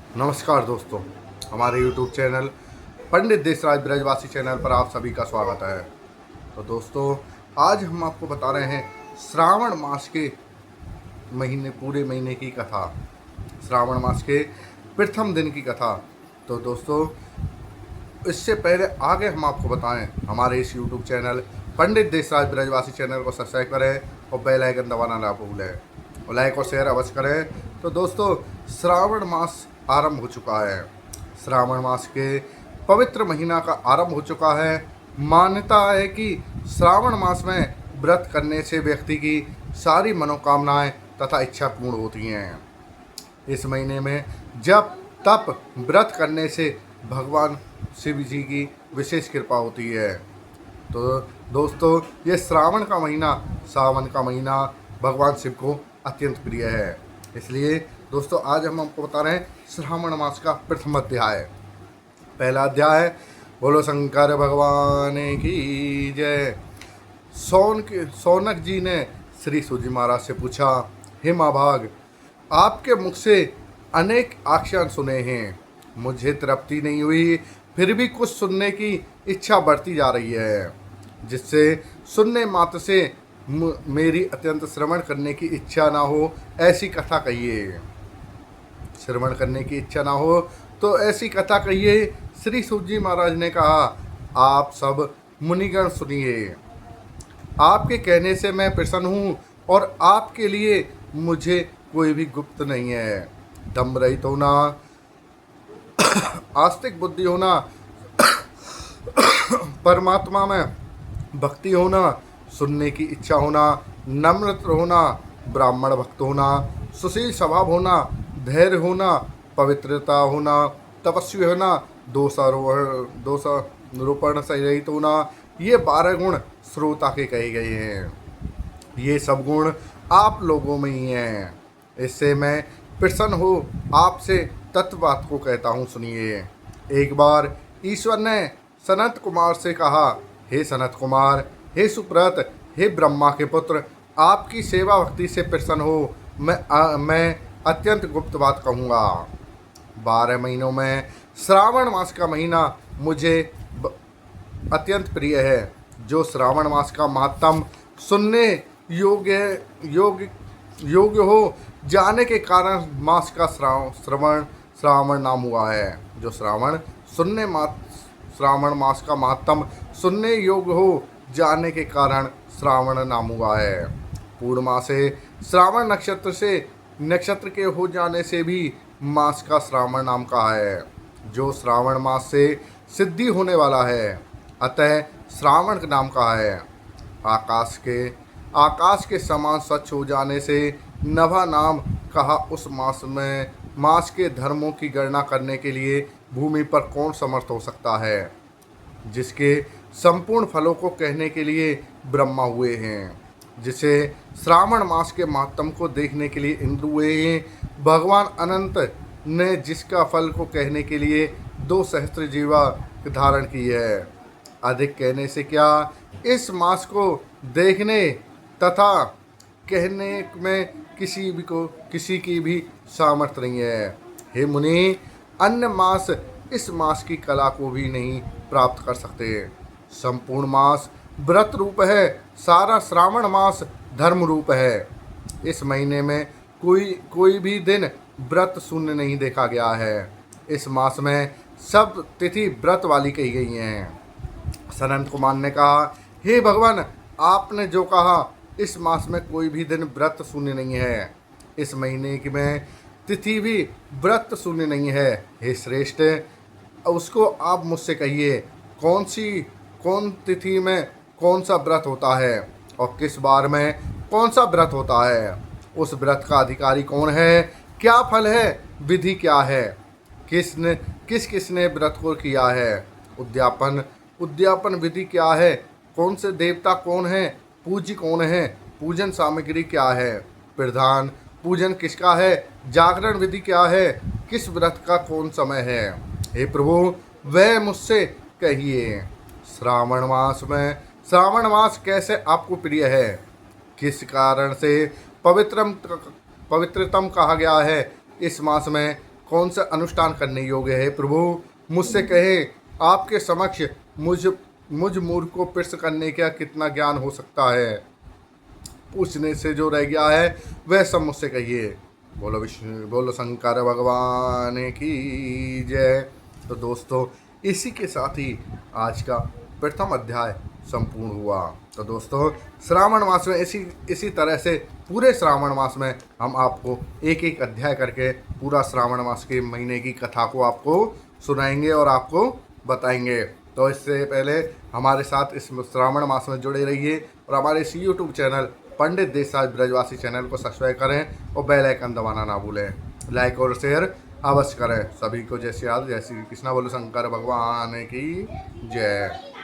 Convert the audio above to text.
नमस्कार दोस्तों, हमारे YouTube चैनल पंडित देशराज ब्रजवासी चैनल पर आप सभी का स्वागत है। तो दोस्तों, आज हम आपको बता रहे हैं श्रावण मास के पूरे महीने की कथा, श्रावण मास के प्रथम दिन की कथा। तो दोस्तों, इससे पहले आगे हम आपको बताएं, हमारे इस YouTube चैनल पंडित देशराज ब्रजवासी चैनल को सब्सक्राइब करें और बेल आइकन दबाना ना भूलें और लाइक और शेयर अवश्य करें। तो दोस्तों, श्रावण मास आरंभ हो चुका है। श्रावण मास के पवित्र महीना का आरंभ हो चुका है। मान्यता है कि श्रावण मास में व्रत करने से व्यक्ति की सारी मनोकामनाएं तथा इच्छा पूर्ण होती हैं। इस महीने में जब तप व्रत करने से भगवान शिव जी की विशेष कृपा होती है। तो दोस्तों, ये श्रावण का महीना, सावन का महीना भगवान शिव को अत्यंत प्रिय है। इसलिए दोस्तों, आज हम आपको बता रहे हैं श्रावण मास का प्रथम अध्याय। पहला अध्याय, बोलो शंकर भगवान की जय। सौनक जी ने श्री सूजी महाराज से पूछा, हे महाभाग, आपके मुख से अनेक आख्यान सुने हैं, मुझे तृप्ति नहीं हुई, फिर भी कुछ सुनने की इच्छा बढ़ती जा रही है, जिससे सुनने मात्र से मेरी अत्यंत श्रवण करने की इच्छा ना हो, ऐसी कथा कहिए। श्रवण करने की इच्छा ना हो तो ऐसी कथा कहिए। श्री सूजी महाराज ने कहा, आप सब मुनिगण सुनिए, आपके कहने से मैं प्रसन्न हूँ और आपके लिए मुझे कोई भी गुप्त नहीं है। दम रहित होना, आस्तिक बुद्धि होना, परमात्मा में भक्ति होना, सुनने की इच्छा होना, नम्र होना, ब्राह्मण भक्त होना, सुशील स्वभाव होना, धैर्य होना, पवित्रता होना, तपस्वी होना, दोषारोपण से रहित होना, ये 12 गुण श्रोता के कहे गए हैं। ये सब गुण आप लोगों में ही हैं। इससे मैं प्रसन्न हो आपसे तत्व बात को कहता हूँ, सुनिए। एक बार ईश्वर ने सनत कुमार से कहा, हे सनत कुमार, हे सुप्रत, हे ब्रह्मा के पुत्र, आपकी सेवा भक्ति से प्रसन्न हो मैं अत्यंत गुप्त बात कहूँगा। 12 महीनों में श्रावण मास का महीना मुझे अत्यंत प्रिय है। जो श्रावण मास का महत्तम सुनने योग्य हो जाने के कारण मास का श्रावण नाम हुआ है। जो श्रावण मास का महत्तम सुनने योग्य हो जाने के कारण श्रावण नाम हुआ है। पूर्णिमा से श्रावण नक्षत्र के हो जाने से भी मास का श्रावण नाम कहा है। जो श्रावण मास से सिद्धि होने वाला है, अतः श्रावण नाम कहा है। आकाश के समान स्वच्छ हो जाने से नभा नाम कहा। उस मास के धर्मों की गणना करने के लिए भूमि पर कौन समर्थ हो सकता है, जिसके संपूर्ण फलों को कहने के लिए ब्रह्मा हुए हैं, जिसे श्रावण मास के महात्म को देखने के लिए इंद्र हुए हैं। भगवान अनंत ने जिसका फल को कहने के लिए 2 सहस्त्र जीवा धारण की है। अधिक कहने से क्या, इस मास को देखने तथा कहने में किसी की भी सामर्थ्य नहीं है। हे मुनि, अन्य मास इस मास की कला को भी नहीं प्राप्त कर सकते। संपूर्ण मास व्रत रूप है, सारा श्रावण मास धर्म रूप है। इस महीने में कोई भी दिन व्रत शून्य नहीं देखा गया है। इस मास में सब तिथि व्रत वाली कही गई हैं। सनत कुमार ने कहा, हे भगवान, आपने जो कहा, इस मास में कोई भी दिन व्रत शून्य नहीं है। इस महीने की में तिथि भी व्रत शून्य नहीं है। हे श्रेष्ठ, उसको आप मुझसे कहिए, कौन तिथि में कौन सा व्रत होता है और किस बार में कौन सा व्रत होता है। उस व्रत का अधिकारी कौन है, क्या फल है, विधि क्या है, किसने व्रत को किया है, उद्यापन विधि क्या है, कौन से देवता कौन है, पूज्य कौन है, पूजन सामग्री क्या है, प्रधान पूजन किसका है, जागरण विधि क्या है, किस व्रत का कौन समय है। हे प्रभु, वह मुझसे कहिए। श्रावण मास कैसे आपको प्रिय है, किस कारण से पवित्रतम कहा गया है। इस मास में कौन सा अनुष्ठान करने योग्य है प्रभु? मुझसे कहें, आपके समक्ष मुझ मूर्ख को प्रश्न करने का कितना ज्ञान हो सकता है? पूछने से जो रह गया है वह सब मुझसे कहिए। बोलो विष्णु, बोलो शंकर भगवान की जय। तो दोस्तों, इसी के साथ ही आज का प्रथम अध्याय संपूर्ण हुआ। तो दोस्तों, श्रावण मास में इसी तरह से पूरे श्रावण मास में हम आपको एक एक अध्याय करके पूरा श्रावण मास के महीने की कथा को आपको सुनाएंगे और आपको बताएंगे। तो इससे पहले हमारे साथ इस श्रावण मास में जुड़े रहिए और हमारे इस यूट्यूब चैनल पंडित देशराज ब्रजवासी चैनल को सब्सक्राइब करें और बेल आइकन दबाना ना भूलें। लाइक और शेयर अवश्य करें। सभी को जय श्री राधे, जय श्री कृष्णा। बोलो शंकर भगवान की जय।